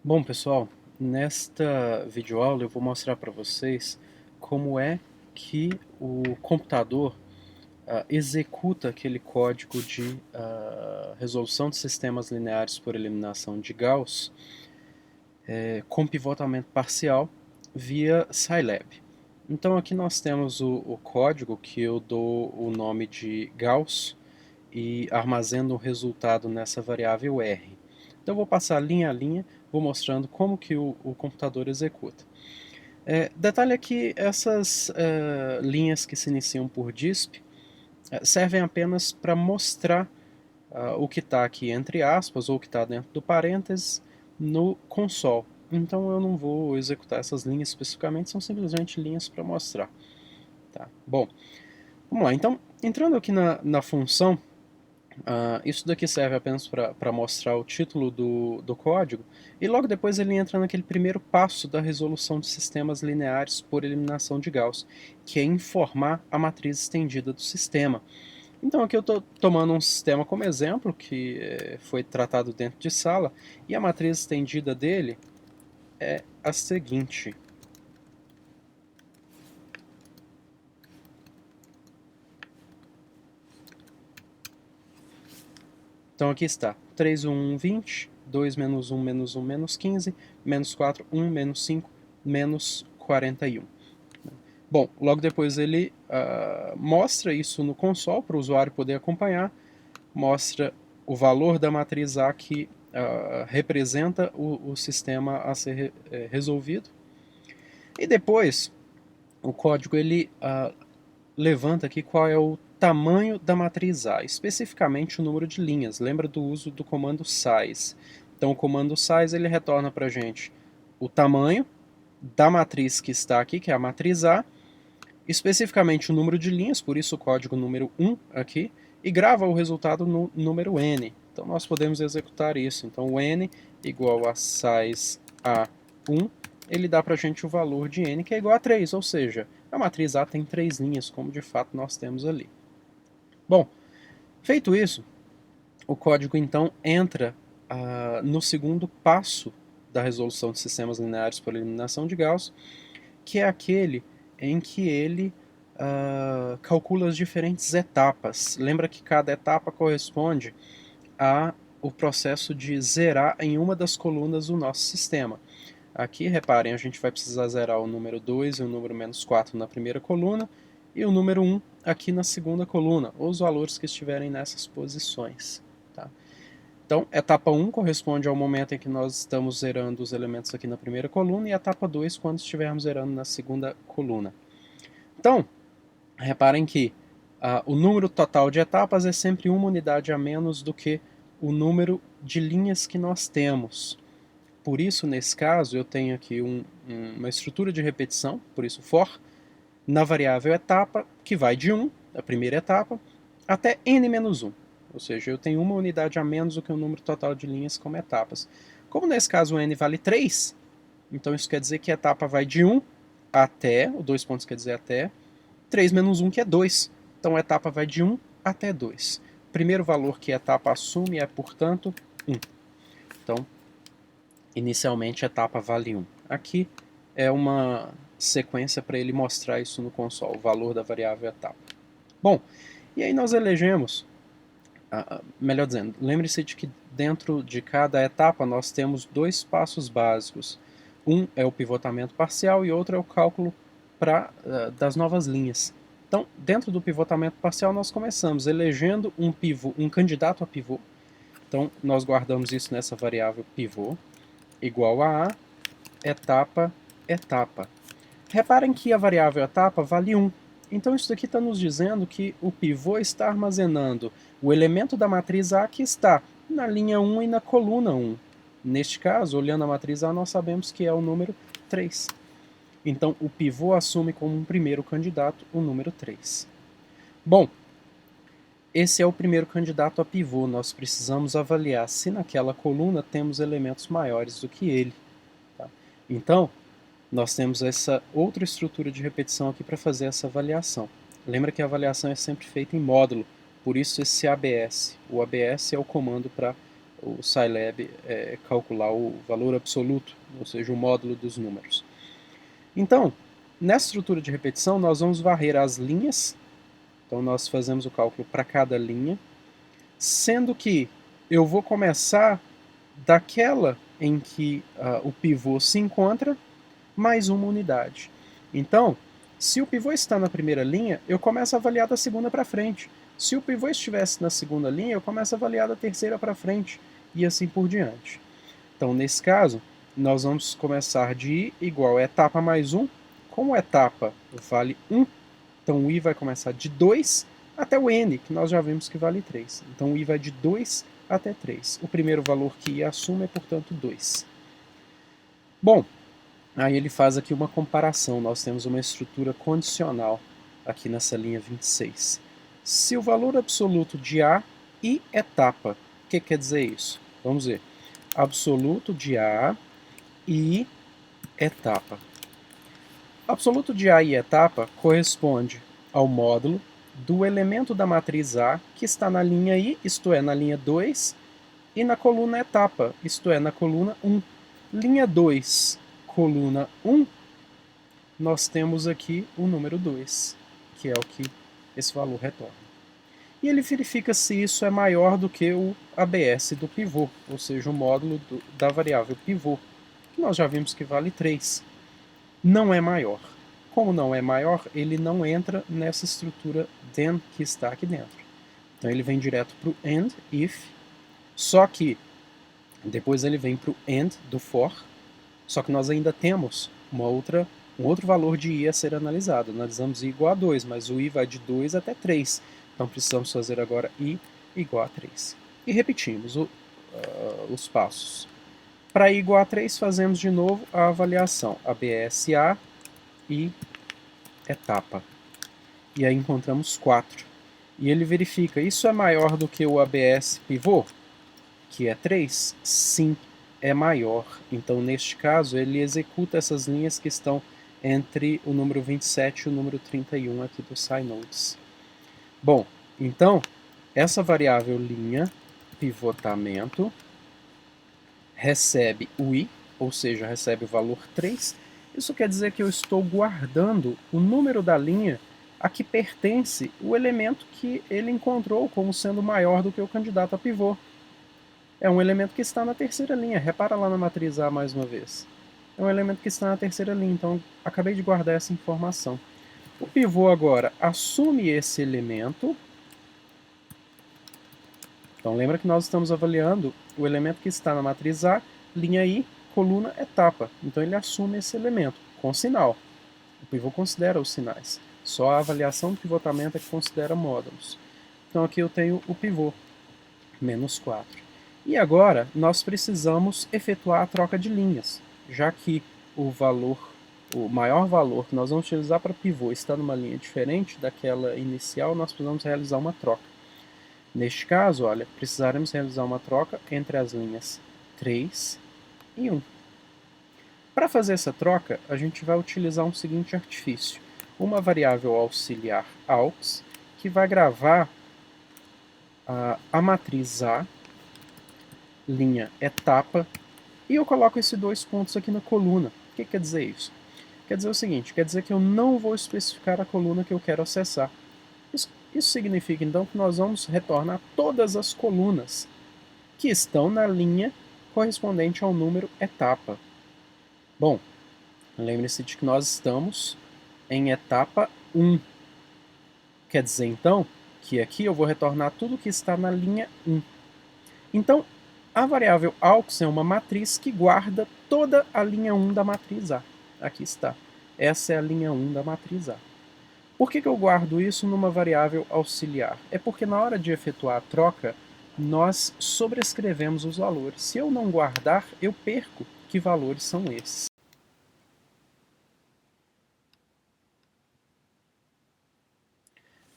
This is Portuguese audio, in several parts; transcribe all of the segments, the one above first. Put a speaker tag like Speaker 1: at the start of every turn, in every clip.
Speaker 1: Bom, pessoal, nesta videoaula eu vou mostrar para vocês como é que o computador executa aquele código de resolução de sistemas lineares por eliminação de Gauss com pivotamento parcial via Scilab. Então aqui nós temos o código que eu dou o nome de Gauss e armazeno o resultado nessa variável R. Então eu vou passar linha a linha, vou mostrando como que o computador executa. Detalhe é que essas linhas que se iniciam por disp servem apenas para mostrar o que está aqui entre aspas, ou o que está dentro do parênteses, no console. Então eu não vou executar essas linhas especificamente, são simplesmente linhas para mostrar. Tá? Bom, vamos lá. Então, entrando aqui na função, isso daqui serve apenas para mostrar o título do código, e logo depois ele entra naquele primeiro passo da resolução de sistemas lineares por eliminação de Gauss, que é informar a matriz estendida do sistema. Então aqui eu estou tomando um sistema como exemplo, que foi tratado dentro de sala, e a matriz estendida dele é a seguinte. Então aqui está, 3, 1, 20, 2, menos 1, menos 1, menos 15, menos 4, 1, menos 5, menos 41. Bom, logo depois ele mostra isso no console para o usuário poder acompanhar, mostra o valor da matriz A que representa o sistema a ser resolvido, e depois o código ele levanta aqui qual é o tamanho da matriz A, especificamente o número de linhas. Lembra do uso do comando size. Então o comando size ele retorna para a gente o tamanho da matriz que está aqui, que é a matriz A, especificamente o número de linhas, por isso o código número 1 aqui, e grava o resultado no número n. Então nós podemos executar isso. Então o n igual a size A1, ele dá para a gente o valor de n, que é igual a 3, ou seja, a matriz A tem 3 linhas, como de fato nós temos ali. Bom, feito isso, o código então entra no segundo passo da resolução de sistemas lineares por eliminação de Gauss, que é aquele em que ele calcula as diferentes etapas. Lembra que cada etapa corresponde ao processo de zerar em uma das colunas do nosso sistema. Aqui, reparem, a gente vai precisar zerar o número 2 e o número menos 4 na primeira coluna, e o número 1 aqui na segunda coluna, ou os valores que estiverem nessas posições. Tá? Então, etapa 1 corresponde ao momento em que nós estamos zerando os elementos aqui na primeira coluna, e etapa 2 quando estivermos zerando na segunda coluna. Então, reparem que o número total de etapas é sempre uma unidade a menos do que o número de linhas que nós temos. Por isso, nesse caso, eu tenho aqui uma estrutura de repetição, por isso for, na variável etapa, que vai de 1, a primeira etapa, até n-1. Ou seja, eu tenho uma unidade a menos do que o número total de linhas como etapas. Como nesse caso o n vale 3, então isso quer dizer que a etapa vai de 1 até, o 2 pontos quer dizer até, 3 menos 1 que é 2. Então a etapa vai de 1 até 2. O primeiro valor que a etapa assume é, portanto, 1. Então, inicialmente a etapa vale 1. Aqui é uma sequência para ele mostrar isso no console, o valor da variável etapa. Bom, e aí nós elegemos, melhor dizendo, lembre-se de que dentro de cada etapa nós temos dois passos básicos. Um é o pivotamento parcial e outro é o cálculo das novas linhas. Então, dentro do pivotamento parcial, nós começamos elegendo um candidato a pivô. Então, nós guardamos isso nessa variável pivô, igual a etapa, etapa. Reparem que a variável etapa vale 1. Então isso daqui está nos dizendo que o pivô está armazenando o elemento da matriz A que está na linha 1 e na coluna 1. Neste caso, olhando a matriz A, nós sabemos que é o número 3. Então o pivô assume como um primeiro candidato o número 3. Bom, esse é o primeiro candidato a pivô. Nós precisamos avaliar se naquela coluna temos elementos maiores do que ele. Tá? Então, nós temos essa outra estrutura de repetição aqui para fazer essa avaliação. Lembra que a avaliação é sempre feita em módulo, por isso esse ABS. O ABS é o comando para o Scilab calcular o valor absoluto, ou seja, o módulo dos números. Então, nessa estrutura de repetição, nós vamos varrer as linhas. Então, nós fazemos o cálculo para cada linha, sendo que eu vou começar daquela em que o pivô se encontra, mais uma unidade. Então, se o pivô está na primeira linha, eu começo a avaliar da segunda para frente. Se o pivô estivesse na segunda linha, eu começo a avaliar da terceira para frente, e assim por diante. Então, nesse caso, nós vamos começar de i igual a etapa mais 1. Como etapa vale 1, então o i vai começar de 2 até o n, que nós já vimos que vale 3. Então o i vai de 2 até 3. O primeiro valor que i assume é, portanto, 2. Bom, aí ele faz aqui uma comparação. Nós temos uma estrutura condicional aqui nessa linha 26. Se o valor absoluto de A e etapa, o que quer dizer isso? Vamos ver. Absoluto de A e etapa. Absoluto de A e etapa corresponde ao módulo do elemento da matriz A que está na linha I, isto é, na linha 2, e na coluna etapa, isto é, na coluna 1. Linha 2, coluna 1, nós temos aqui o número 2, que é o que esse valor retorna. E ele verifica se isso é maior do que o ABS do pivô, ou seja, o módulo da variável pivô, que nós já vimos que vale 3. Não é maior. Como não é maior, ele não entra nessa estrutura then que está aqui dentro. Então ele vem direto para o end, if, só que depois ele vem para o end do for, só que nós ainda temos um outro valor de i a ser analisado. Analisamos i igual a 2, mas o i vai de 2 até 3. Então precisamos fazer agora i igual a 3. E repetimos os passos. Para i igual a 3, fazemos de novo a avaliação, ABSA e etapa. E aí encontramos 4. E ele verifica, isso é maior do que o ABS pivô, que é 3? Sim, é maior. Então, neste caso, ele executa essas linhas que estão entre o número 27 e o número 31 aqui do SciNotes. Bom, então, essa variável linha, pivotamento, recebe o i, ou seja, recebe o valor 3. Isso quer dizer que eu estou guardando o número da linha a que pertence o elemento que ele encontrou como sendo maior do que o candidato a pivô. É um elemento que está na terceira linha. Repara lá na matriz A mais uma vez. É um elemento que está na terceira linha, então acabei de guardar essa informação. O pivô agora assume esse elemento. Então lembra que nós estamos avaliando o elemento que está na matriz A, linha I, coluna, etapa. Então ele assume esse elemento com sinal. O pivô considera os sinais. Só a avaliação do pivotamento é que considera módulos. Então aqui eu tenho o pivô, menos 4. E agora nós precisamos efetuar a troca de linhas, já que o maior valor que nós vamos utilizar para pivô está numa linha diferente daquela inicial, nós precisamos realizar uma troca. Neste caso, olha, precisaremos realizar uma troca entre as linhas 3 e 1. Para fazer essa troca, a gente vai utilizar um seguinte artifício. Uma variável auxiliar aux, que vai gravar a matriz A, linha etapa, e eu coloco esses 2 pontos aqui na coluna. O que quer dizer isso? Quer dizer o seguinte, quer dizer que eu não vou especificar a coluna que eu quero acessar. Isso significa então que nós vamos retornar todas as colunas que estão na linha correspondente ao número etapa. Bom, lembre-se de que nós estamos em etapa 1. Quer dizer então que aqui eu vou retornar tudo que está na linha 1. Então, a variável aux é uma matriz que guarda toda a linha 1 da matriz A. Aqui está. Essa é a linha 1 da matriz A. Por que eu guardo isso numa variável auxiliar? É porque na hora de efetuar a troca, nós sobrescrevemos os valores. Se eu não guardar, eu perco que valores são esses.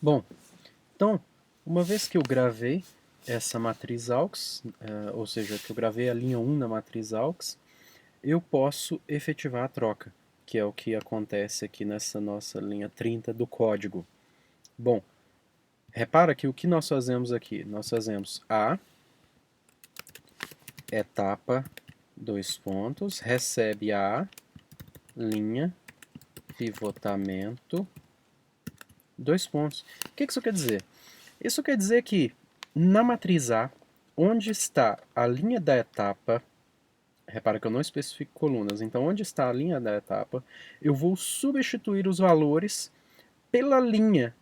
Speaker 1: Bom, então, uma vez que eu gravei essa matriz aux, ou seja, que eu gravei a linha 1 da matriz aux, eu posso efetivar a troca, que é o que acontece aqui nessa nossa linha 30 do código. Bom, repara que o que nós fazemos aqui? Nós fazemos A etapa, dois pontos, recebe a linha, pivotamento, dois pontos. O que isso quer dizer? Isso quer dizer que na matriz A, onde está a linha da etapa, repara que eu não especifico colunas, então onde está a linha da etapa, eu vou substituir os valores pela linha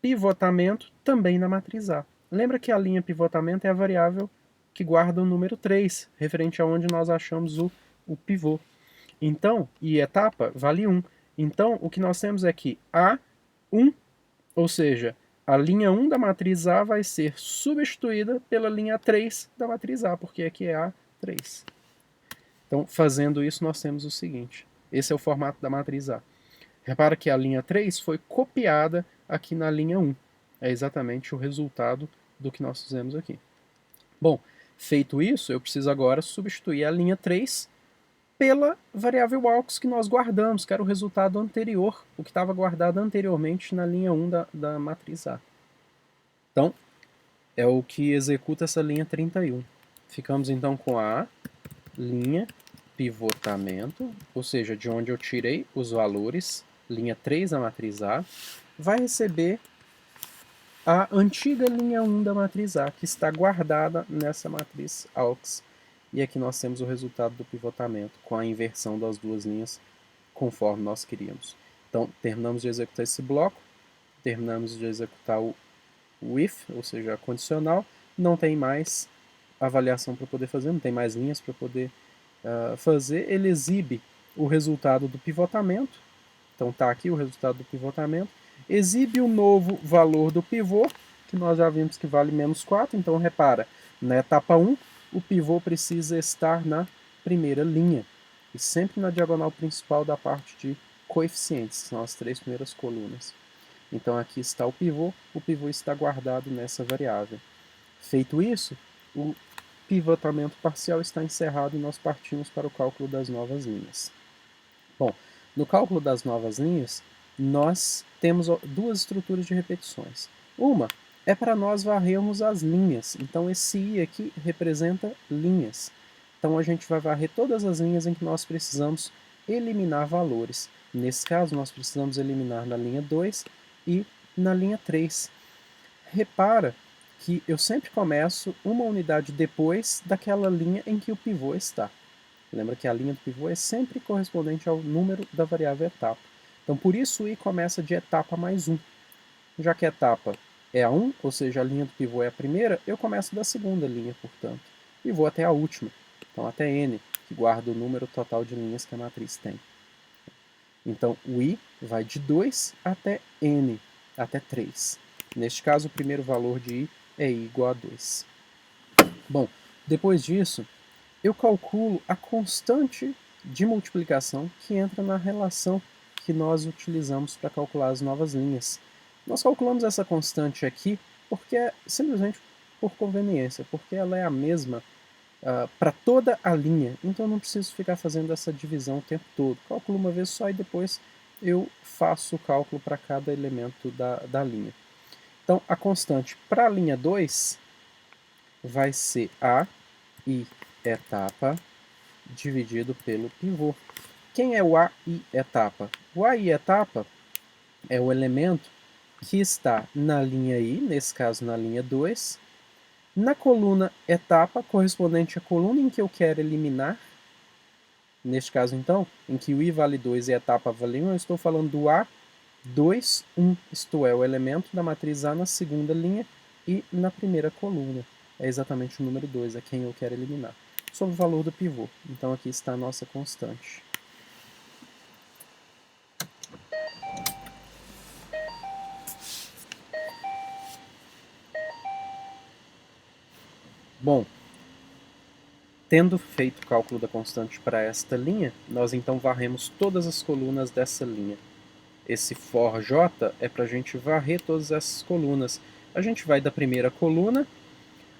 Speaker 1: pivotamento também na matriz A. Lembra que a linha pivotamento é a variável que guarda o número 3, referente a onde nós achamos o pivô. Então, e etapa vale 1. Então, o que nós temos é que A1, ou seja, a linha 1 da matriz A vai ser substituída pela linha 3 da matriz A, porque aqui é A3. Então, fazendo isso, nós temos o seguinte. Esse é o formato da matriz A. Repara que a linha 3 foi copiada aqui na linha 1. É exatamente o resultado do que nós fizemos aqui. Bom, feito isso, eu preciso agora substituir a linha 3 pela variável AUX que nós guardamos, que era o resultado anterior, o que estava guardado anteriormente na linha 1 da matriz A. Então, é o que executa essa linha 31. Ficamos então com a linha pivotamento, ou seja, de onde eu tirei os valores, linha 3 da matriz A, vai receber a antiga linha 1 da matriz A, que está guardada nessa matriz AUX. E aqui nós temos o resultado do pivotamento, com a inversão das duas linhas, conforme nós queríamos. Então, terminamos de executar esse bloco, terminamos de executar o if, ou seja, a condicional, não tem mais avaliação para poder fazer, não tem mais linhas para poder fazer. Ele exibe o resultado do pivotamento, então está aqui o resultado do pivotamento, exibe o novo valor do pivô, que nós já vimos que vale menos 4, então repara, na etapa 1, o pivô precisa estar na primeira linha, e sempre na diagonal principal da parte de coeficientes, que são as 3 primeiras colunas. Então aqui está o pivô está guardado nessa variável. Feito isso, o pivotamento parcial está encerrado e nós partimos para o cálculo das novas linhas. Bom, no cálculo das novas linhas, nós temos duas estruturas de repetições. Uma é para nós varrermos as linhas, então esse I aqui representa linhas. Então a gente vai varrer todas as linhas em que nós precisamos eliminar valores. Nesse caso, nós precisamos eliminar na linha 2 e na linha 3. Repara que eu sempre começo uma unidade depois daquela linha em que o pivô está. Lembra que a linha do pivô é sempre correspondente ao número da variável etapa. Então, por isso o I começa de etapa mais 1. Já que a etapa é a 1, ou seja, a linha do pivô é a primeira, eu começo da segunda linha, portanto, e vou até a última. Então, até N, que guarda o número total de linhas que a matriz tem. Então, o I vai de 2 até N, até 3. Neste caso, o primeiro valor de I é I igual a 2. Bom, depois disso, eu calculo a constante de multiplicação que entra na relação que nós utilizamos para calcular as novas linhas. Nós calculamos essa constante aqui porque é simplesmente por conveniência, porque ela é a mesma para toda a linha, então eu não preciso ficar fazendo essa divisão o tempo todo. Calculo uma vez só e depois eu faço o cálculo para cada elemento da linha. Então, a constante para a linha 2 vai ser a I etapa dividido pelo pivô. Quem é o A I etapa? O A I etapa é o elemento que está na linha I, nesse caso na linha 2, na coluna etapa, correspondente à coluna em que eu quero eliminar. Neste caso, então, em que o I vale 2 e a etapa vale 1, eu estou falando do A2, 1, isto é, o elemento da matriz A na segunda linha e na primeira coluna. É exatamente o número 2, é quem eu quero eliminar. Sobre o valor do pivô. Então aqui está a nossa constante. Bom, tendo feito o cálculo da constante para esta linha, nós então varremos todas as colunas dessa linha. Esse for j é para a gente varrer todas essas colunas. A gente vai da primeira coluna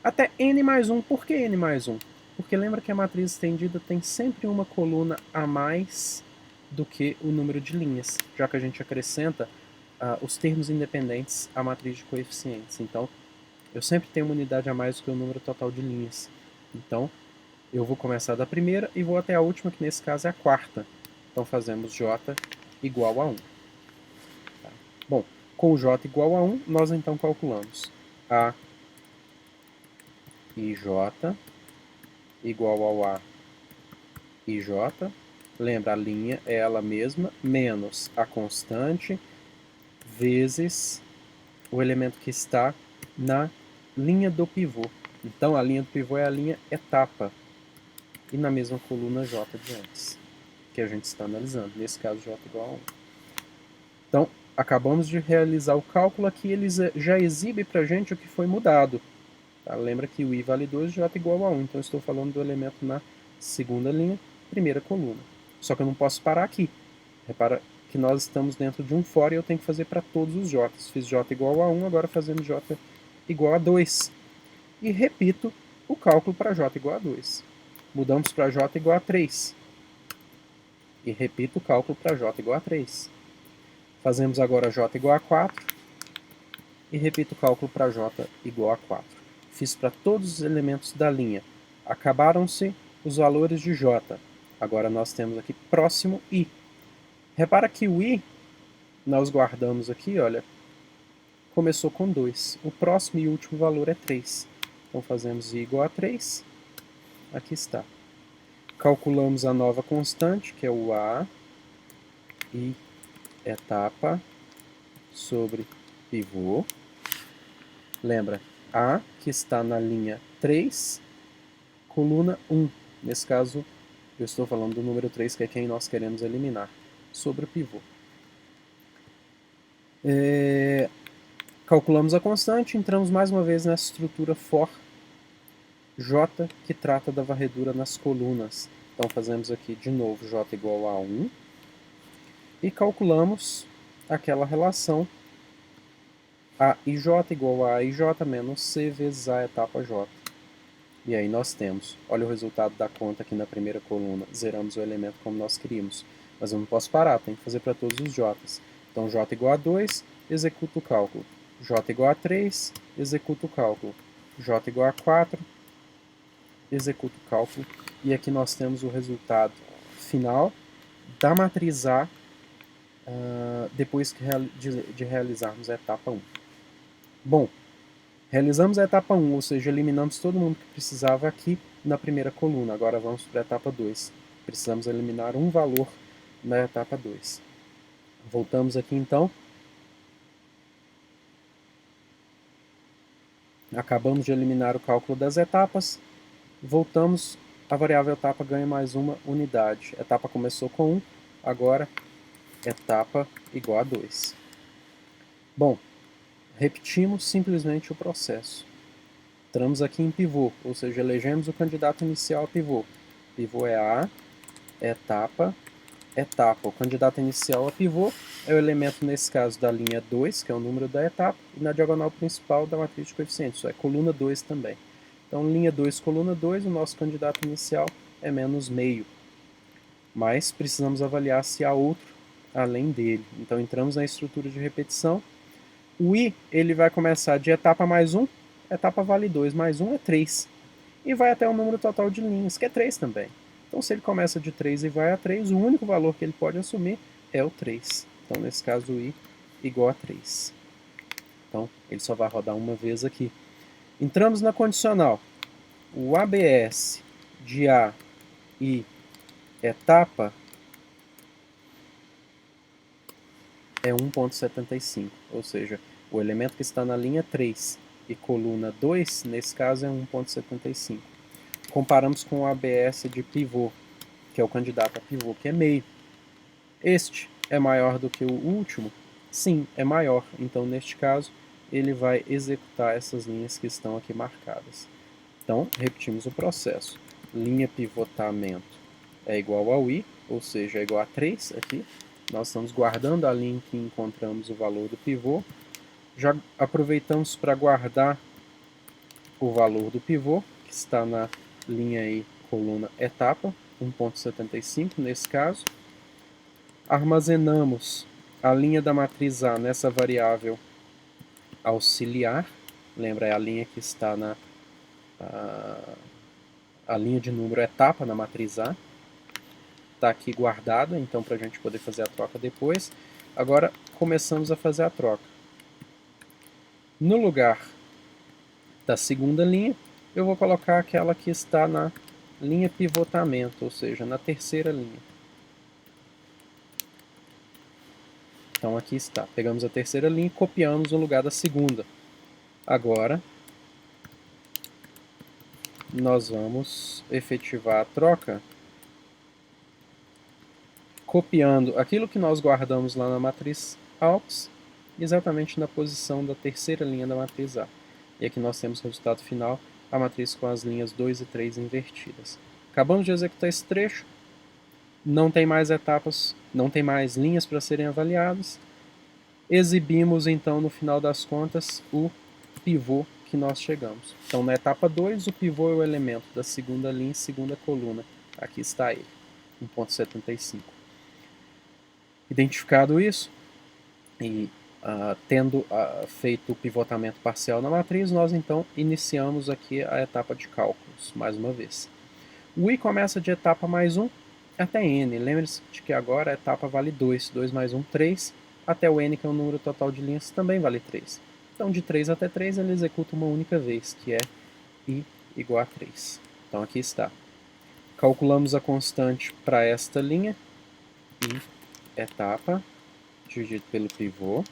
Speaker 1: até n mais 1. Por que n mais 1? Porque lembra que a matriz estendida tem sempre uma coluna a mais do que o número de linhas, já que a gente acrescenta os termos independentes à matriz de coeficientes. Então, eu sempre tenho uma unidade a mais do que o número total de linhas. Então, Eu vou começar da primeira e vou até a última, que nesse caso é a quarta. Então fazemos j igual a 1. Tá? Bom, com j igual a 1, nós então calculamos a ij igual ao a ij. Lembra, a linha é ela mesma, menos a constante, vezes o elemento que está na linha do pivô. Então, a linha do pivô é a linha etapa. E na mesma coluna J de antes, que a gente está analisando. Nesse caso, J igual a 1. Então, acabamos de realizar o cálculo aqui, ele já exibe para a gente o que foi mudado. Tá? Lembra que o I vale 2 e J igual a 1. Então, eu estou falando do elemento na segunda linha, primeira coluna. Só que eu não posso parar aqui. Repara que nós estamos dentro de um for e eu tenho que fazer para todos os J. Fiz J igual a 1, agora fazemos J igual a 2. E repito o cálculo para J igual a 2. Mudamos para J igual a 3. E repito o cálculo para J igual a 3. Fazemos agora J igual a 4. E repito o cálculo para J igual a 4. Fiz para todos os elementos da linha. Acabaram-se os valores de J. Agora nós temos aqui próximo I. Repara que o I, nós guardamos aqui, olha, começou com 2. O próximo e último valor é 3. Então fazemos I igual a 3. Aqui está. Calculamos a nova constante, que é o A, I etapa sobre pivô. Lembra, A, que está na linha 3, coluna 1. Nesse caso, eu estou falando do número 3, que é quem nós queremos eliminar, sobre o pivô. Calculamos a constante, entramos mais uma vez nessa estrutura for J, que trata da varredura nas colunas. Então fazemos aqui de novo J igual a 1 e calculamos aquela relação a ij igual a ij menos c vezes a etapa j. E aí nós temos, olha o resultado da conta aqui na primeira coluna, zeramos o elemento como nós queríamos. Mas eu não posso parar, tem que fazer para todos os j's. Então j igual a 2, executo o cálculo. J igual a 3, executo o cálculo. J igual a 4, executo o cálculo. E aqui nós temos o resultado final da matriz A depois de realizarmos a etapa 1. Bom, realizamos a etapa 1, ou seja, eliminamos todo mundo que precisava aqui na primeira coluna. Agora vamos para a etapa 2. Precisamos eliminar um valor na etapa 2. Voltamos aqui então. Acabamos de eliminar o cálculo das etapas. Voltamos, a variável etapa ganha mais uma unidade. A etapa começou com 1, agora etapa igual a 2. Bom, repetimos simplesmente o processo. Entramos aqui em pivô, ou seja, elegemos o candidato inicial a pivô. Pivô é A, etapa, etapa. O candidato inicial a pivô é o elemento, nesse caso, da linha 2, que é o número da etapa, e na diagonal principal da matriz de coeficientes, isso é coluna 2 também. Então, linha 2, coluna 2, o nosso candidato inicial é menos meio. Mas precisamos avaliar se há outro além dele. Então, entramos na estrutura de repetição. O I ele vai começar de etapa mais 1, etapa vale 2, mais 1 é 3. E vai até o número total de linhas, que é 3 também. Então, se ele começa de 3 e vai a 3, o único valor que ele pode assumir é o 3. Então, nesse caso, o I igual a 3. Então, ele só vai rodar uma vez aqui. Entramos na condicional. O ABS de A e etapa é 1,75, ou seja, o elemento que está na linha 3 e coluna 2, nesse caso, é 1,75. Comparamos com o ABS de pivô, que é o candidato a pivô, que é meio. Este é maior do que o último? Sim, é maior. Então, neste caso, ele vai executar essas linhas que estão aqui marcadas. Então, repetimos o processo. Linha pivotamento é igual ao I, ou seja, é igual a 3 aqui. Nós estamos guardando a linha em que encontramos o valor do pivô. Já aproveitamos para guardar o valor do pivô, que está na linha I, coluna etapa, 1,75 nesse caso. Armazenamos a linha da matriz A nessa variável auxiliar. Lembra, é a linha que está na a linha de número etapa na matriz A. Está aqui guardada, então para a gente poder fazer a troca depois. Agora começamos a fazer a troca. No lugar da segunda linha, eu vou colocar aquela que está na linha pivotamento, ou seja, na terceira linha. Então aqui está, pegamos a terceira linha e copiamos no lugar da segunda. Agora, nós vamos efetivar a troca copiando aquilo que nós guardamos lá na matriz AUX, exatamente na posição da terceira linha da matriz A. E aqui nós temos o resultado final, a matriz com as linhas 2 e 3 invertidas. Acabamos de executar esse trecho, não tem mais etapas, não tem mais linhas para serem avaliadas. Exibimos então no final das contas o pivô que nós chegamos. Então na etapa 2 o pivô é o elemento da segunda linha e segunda coluna. Aqui está ele, 1.75. Identificado isso, e tendo feito o pivotamento parcial na matriz, nós então iniciamos aqui a etapa de cálculos, mais uma vez. O I começa de etapa mais 1 até N. Lembre-se de que agora a etapa vale 2. 2 mais 1, 3. Até o N, que é o número total de linhas, também vale 3. Então de 3 até 3 ele executa uma única vez, que é I igual a 3. Então aqui está. Calculamos a constante para esta linha, I etapa, dividido pelo pivô,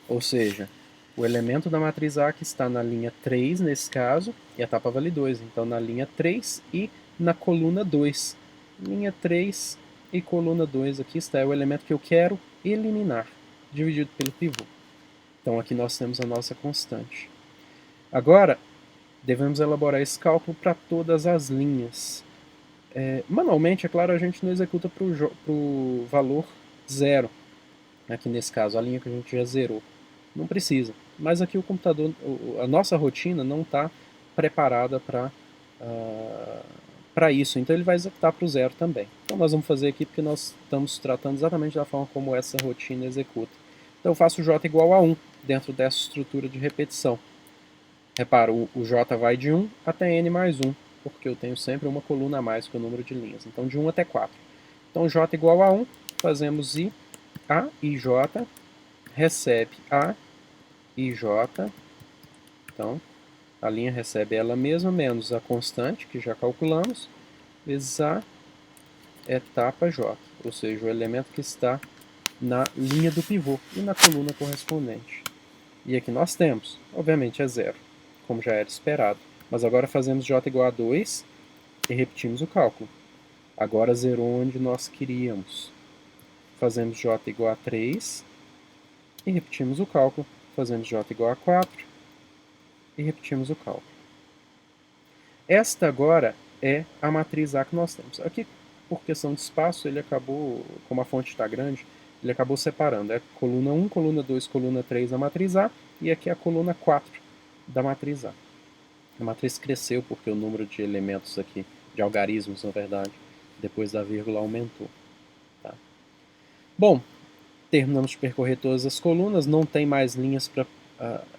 Speaker 1: ou seja, o elemento da matriz A que está na linha 3, nesse caso, e a etapa vale 2, então na linha 3 e na coluna 2. Linha 3 e coluna 2, aqui está, é o elemento que eu quero eliminar, dividido pelo pivô. Então aqui nós temos a nossa constante. Agora, devemos elaborar esse cálculo para todas as linhas. Manualmente, é claro, a gente não executa para o valor 0. Aqui nesse caso, a linha que a gente já zerou. Não precisa. Mas aqui o computador, a nossa rotina não está preparada para isso. Então ele vai executar para o 0 também. Então nós vamos fazer aqui porque nós estamos tratando exatamente da forma como essa rotina executa. Então eu faço j igual a 1 dentro dessa estrutura de repetição. Repara, o j vai de 1 até n mais 1, porque eu tenho sempre uma coluna a mais que o número de linhas. Então de 1 até 4. Então j igual a 1, fazemos i, a i j, recebe a i j. Então a linha recebe ela mesma, menos a constante, que já calculamos, vezes a etapa j, ou seja, o elemento que está na linha do pivô e na coluna correspondente. E aqui nós temos, obviamente é 0, como já era esperado. Mas agora fazemos j igual a 2 e repetimos o cálculo. Agora zerou onde nós queríamos. Fazemos j igual a 3 e repetimos o cálculo. Fazemos j igual a 4 e repetimos o cálculo. Esta agora é a matriz A que nós temos. Aqui, por questão de espaço, ele acabou, como a fonte está grande, ele acabou separando. É coluna 1, coluna 2, coluna 3 da matriz A, e aqui é a coluna 4 da matriz A. A matriz cresceu porque o número de elementos aqui, de algarismos, na verdade, depois da vírgula aumentou. Tá? Bom, terminamos de percorrer todas as colunas, não tem mais linhas para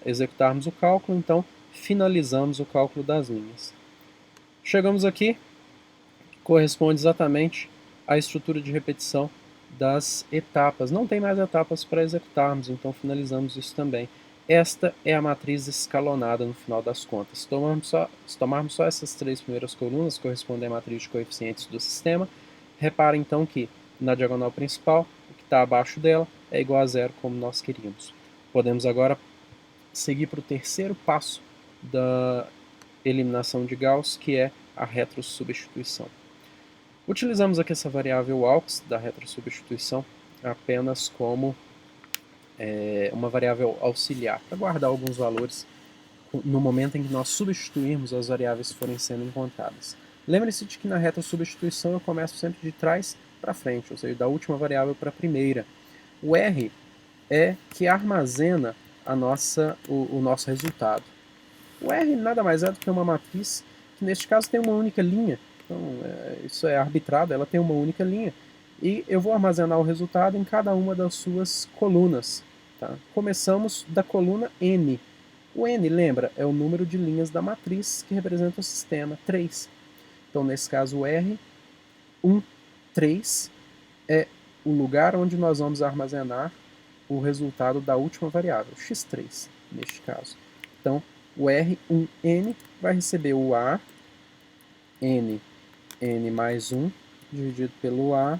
Speaker 1: executarmos o cálculo, então finalizamos o cálculo das linhas. Chegamos aqui, corresponde exatamente à estrutura de repetição das etapas. Não tem mais etapas para executarmos, então finalizamos isso também. Esta é a matriz escalonada no final das contas. Se tomarmos só essas três primeiras colunas, correspondem à matriz de coeficientes do sistema, repara então que na diagonal principal, o que está abaixo dela é igual a 0, como nós queríamos. Podemos agora seguir para o terceiro passo da eliminação de Gauss, que é a retrosubstituição. Utilizamos aqui essa variável AUX da retrosubstituição apenas como uma variável auxiliar, para guardar alguns valores no momento em que nós substituirmos as variáveis que forem sendo encontradas. Lembre-se de que na retrosubstituição eu começo sempre de trás para frente, ou seja, da última variável para a primeira. O R é que armazena o nosso resultado. O R nada mais é do que uma matriz que neste caso tem uma única linha. Então, isso é arbitrado, ela tem uma única linha. E eu vou armazenar o resultado em cada uma das suas colunas. Tá? Começamos da coluna N. O N, lembra, é o número de linhas da matriz que representa o sistema, 3. Então, nesse caso, o R13 é o lugar onde nós vamos armazenar o resultado da última variável, x3, neste caso. Então, o R1N vai receber o A, N mais 1, dividido pelo A,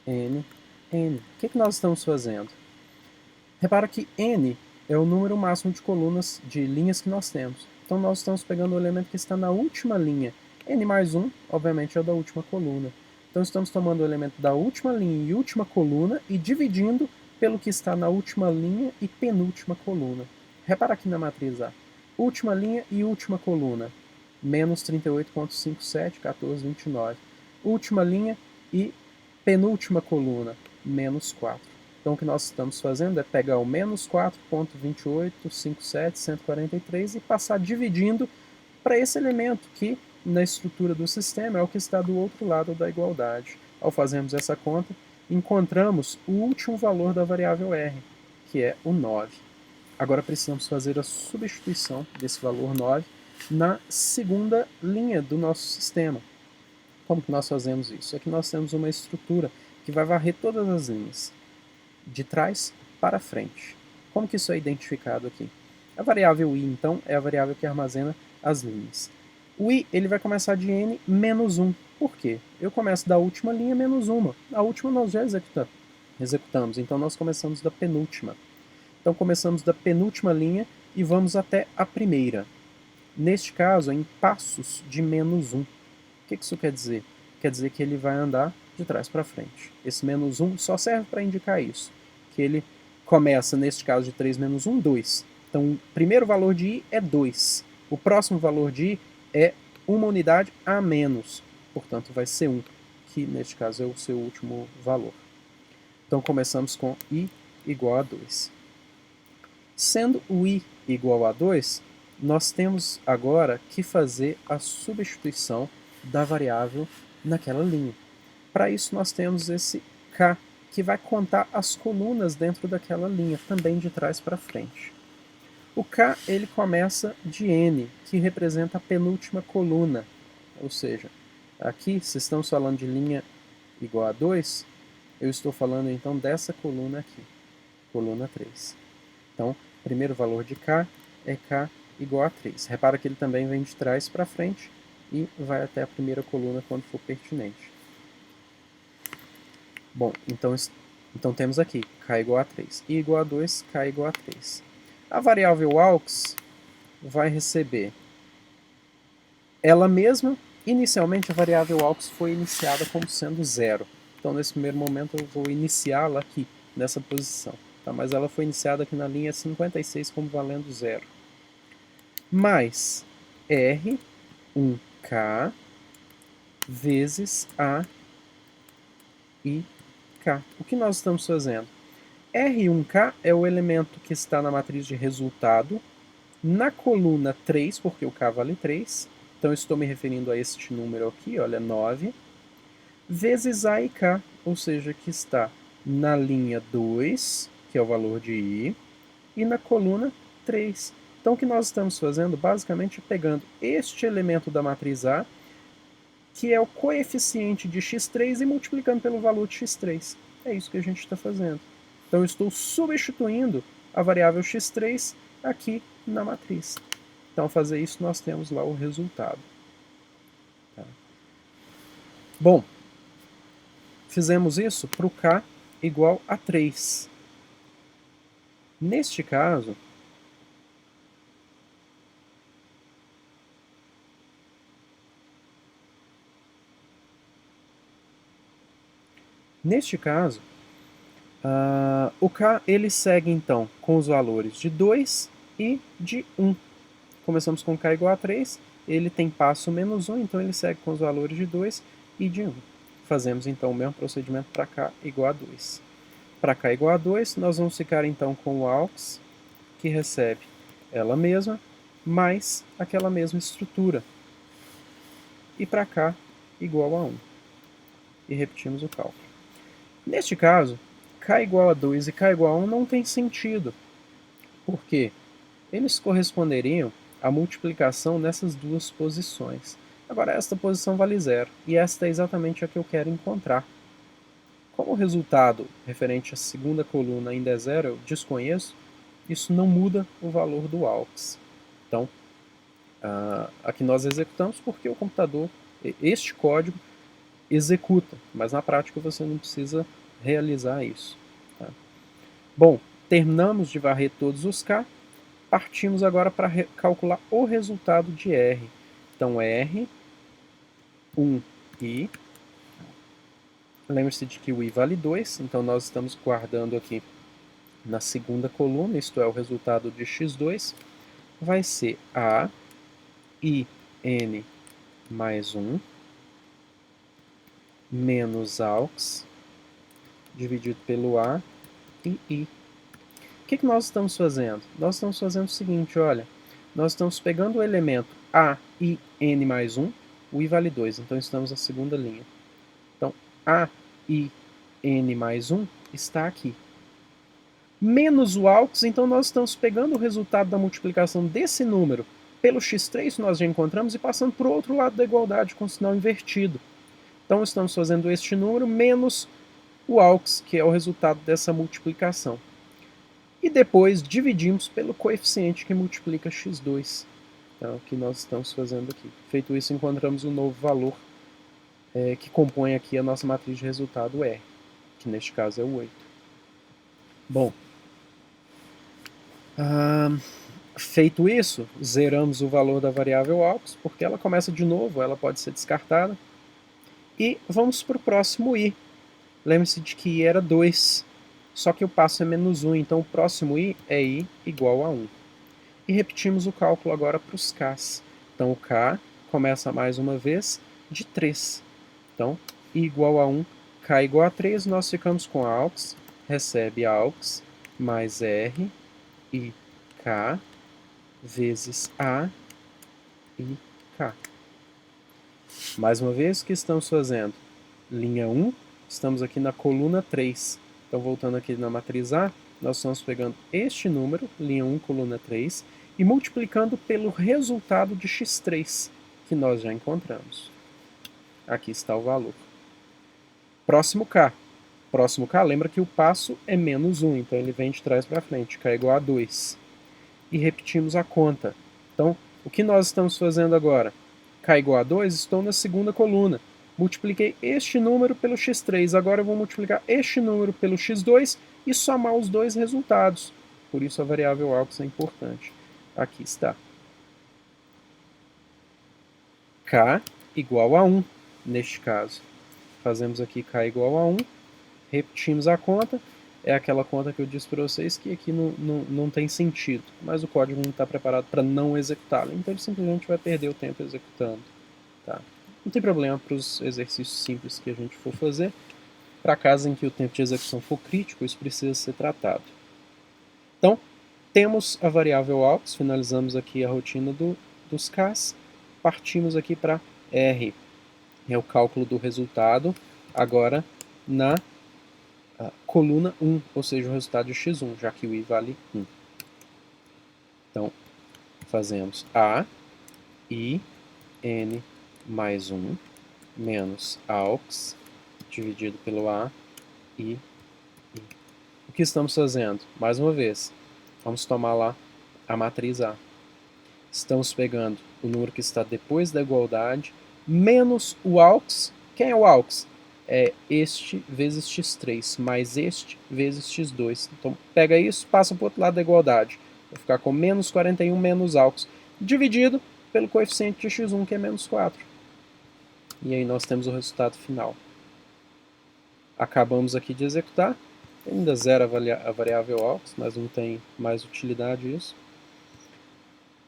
Speaker 1: N. O que nós estamos fazendo? Repara que N é o número máximo de colunas, de linhas que nós temos. Então, nós estamos pegando o elemento que está na última linha. N mais 1, obviamente, é o da última coluna. Então, estamos tomando o elemento da última linha e última coluna e dividindo pelo que está na última linha e penúltima coluna. Repara aqui na matriz A. Última linha e última coluna. Menos 38,57, 14,29. Última linha e penúltima coluna. Menos 4. Então, o que nós estamos fazendo é pegar o menos 4,2857, 143 e passar dividindo para esse elemento que, na estrutura do sistema, é o que está do outro lado da igualdade. Ao fazermos essa conta, encontramos o último valor da variável R, que é o 9. Agora precisamos fazer a substituição desse valor 9 na segunda linha do nosso sistema. Como que nós fazemos isso? Aqui nós temos uma estrutura que vai varrer todas as linhas, de trás para frente. Como que isso é identificado aqui? A variável i, então, é a variável que armazena as linhas. O i ele vai começar de n menos 1. Por quê? Eu começo da última linha menos 1. A última nós já executamos, então nós começamos da penúltima. Então começamos da penúltima linha e vamos até a primeira. Neste caso, em passos de menos 1. O que isso quer dizer? Quer dizer que ele vai andar de trás para frente. Esse menos 1 só serve para indicar isso, que ele começa, neste caso de 3 menos 1, 2. Então, o primeiro valor de i é 2. O próximo valor de i é uma unidade a menos, portanto vai ser 1, que neste caso é o seu último valor. Então, começamos com i igual a 2. Sendo o i igual a 2, nós temos agora que fazer a substituição da variável naquela linha. Para isso, nós temos esse k, que vai contar as colunas dentro daquela linha, também de trás para frente. O k ele começa de n, que representa a penúltima coluna. Ou seja, aqui, se estamos falando de linha igual a 2, eu estou falando então dessa coluna aqui, coluna 3. Então, o primeiro valor de k é k igual a 3. Repara que ele também vem de trás para frente e vai até a primeira coluna quando for pertinente. Bom, então temos aqui k igual a 3, i igual a 2, k igual a 3. A variável aux vai receber ela mesma. Inicialmente a variável aux foi iniciada como sendo 0. Então nesse primeiro momento eu vou iniciá-la aqui, nessa posição. Tá? Mas ela foi iniciada aqui na linha 56 como valendo 0. Mais R1K vezes A e K. O que nós estamos fazendo? R1K é o elemento que está na matriz de resultado, na coluna 3, porque o K vale 3, então estou me referindo a este número aqui, olha, 9, vezes A e K, ou seja, que está na linha 2, que é o valor de I, e na coluna 3. Então o que nós estamos fazendo, basicamente, é pegando este elemento da matriz A, que é o coeficiente de x3, e multiplicando pelo valor de x3. É isso que a gente está fazendo. Então eu estou substituindo a variável x3 aqui na matriz. Então, ao fazer isso, nós temos lá o resultado. Tá? Bom, fizemos isso para o k igual a 3. Neste caso, o k ele segue então com os valores de 2 e de 1. Começamos com k igual a 3, ele tem passo menos 1, então ele segue com os valores de 2 e de 1. Fazemos então o mesmo procedimento para k igual a 2. Para k igual a 2, nós vamos ficar então com o aux, que recebe ela mesma, mais aquela mesma estrutura. E para k igual a 1. E repetimos o cálculo. Neste caso, k igual a 2 e k igual a 1 não tem sentido. Por quê? Eles corresponderiam à multiplicação nessas duas posições. Agora esta posição vale 0, e esta é exatamente a que eu quero encontrar. Como o resultado referente à segunda coluna ainda é 0, eu desconheço, isso não muda o valor do AUX. Então, aqui nós executamos porque o computador, este código, executa, mas na prática você não precisa realizar isso. Tá? Bom, terminamos de varrer todos os K, partimos agora para calcular o resultado de R. Então, R, 1i, lembre-se de que o i vale 2, então nós estamos guardando aqui na segunda coluna, isto é, o resultado de x2, vai ser a i n mais 1 menos AUX dividido pelo a e i. O que nós estamos fazendo? Nós estamos fazendo o seguinte, olha, nós estamos pegando o elemento a i n mais 1, o i vale 2, então estamos na segunda linha. Então, a i n mais 1 está aqui. Menos o AUX, então nós estamos pegando o resultado da multiplicação desse número pelo x3 que nós já encontramos e passando para o outro lado da igualdade com o sinal invertido. Então estamos fazendo este número menos o AUX, que é o resultado dessa multiplicação. E depois dividimos pelo coeficiente que multiplica x2. Então, o que nós estamos fazendo aqui. Feito isso, encontramos um novo valor que compõe aqui a nossa matriz de resultado R, que neste caso é o 8. Bom, feito isso, zeramos o valor da variável AUX, porque ela começa de novo, ela pode ser descartada. E vamos para o próximo i. Lembre-se de que i era 2, só que o passo é menos 1, então o próximo i é i igual a 1. E repetimos o cálculo agora para os k's. Então o k começa mais uma vez de 3. Então, i igual a 1, k igual a 3, nós ficamos com AUX, recebe AUX mais r i k vezes a i k. Mais uma vez, o que estamos fazendo? Linha 1, estamos aqui na coluna 3. Então, voltando aqui na matriz A, nós estamos pegando este número, linha 1, coluna 3, e multiplicando pelo resultado de x3, que nós já encontramos. Aqui está o valor. Próximo K. Próximo K, lembra que o passo é menos 1, então ele vem de trás para frente, K igual a 2. E repetimos a conta. Então, o que nós estamos fazendo agora? K igual a 2, estou na segunda coluna. Multipliquei este número pelo x3, agora eu vou multiplicar este número pelo x2 e somar os dois resultados. Por isso a variável AUX é importante. Aqui está. K igual a 1, neste caso. Fazemos aqui K igual a 1, repetimos a conta. É aquela conta que eu disse para vocês que aqui não tem sentido, mas o código não está preparado para não executá-lo, então ele simplesmente vai perder o tempo executando. Tá? Não tem problema para os exercícios simples que a gente for fazer. Para casos em que o tempo de execução for crítico, isso precisa ser tratado. Então, temos a variável AUX, finalizamos aqui a rotina dos Ks, partimos aqui para R, é o cálculo do resultado, agora na coluna 1, ou seja, o resultado de x1, já que o i vale 1. Então, fazemos a i n mais 1 menos AUX dividido pelo a i. O que estamos fazendo? Mais uma vez, vamos tomar lá a matriz A. Estamos pegando o número que está depois da igualdade menos o AUX. Quem é o AUX? É este vezes x3, mais este vezes x2. Então, pega isso, passa para o outro lado da igualdade. Vai ficar com menos 41 menos AUX, dividido pelo coeficiente de x1, que é menos 4. E aí nós temos o resultado final. Acabamos aqui de executar. Ainda zera a variável AUX, mas não tem mais utilidade isso.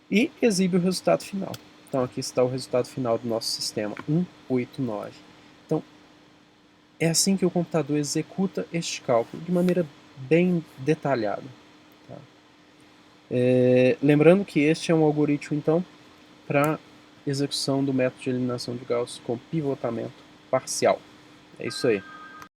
Speaker 1: E exibe o resultado final. Então aqui está o resultado final do nosso sistema, 189. Então, é assim que o computador executa este cálculo, de maneira bem detalhada. Tá? Lembrando que este é um algoritmo, então, para execução do método de eliminação de Gauss com pivotamento parcial. É isso aí.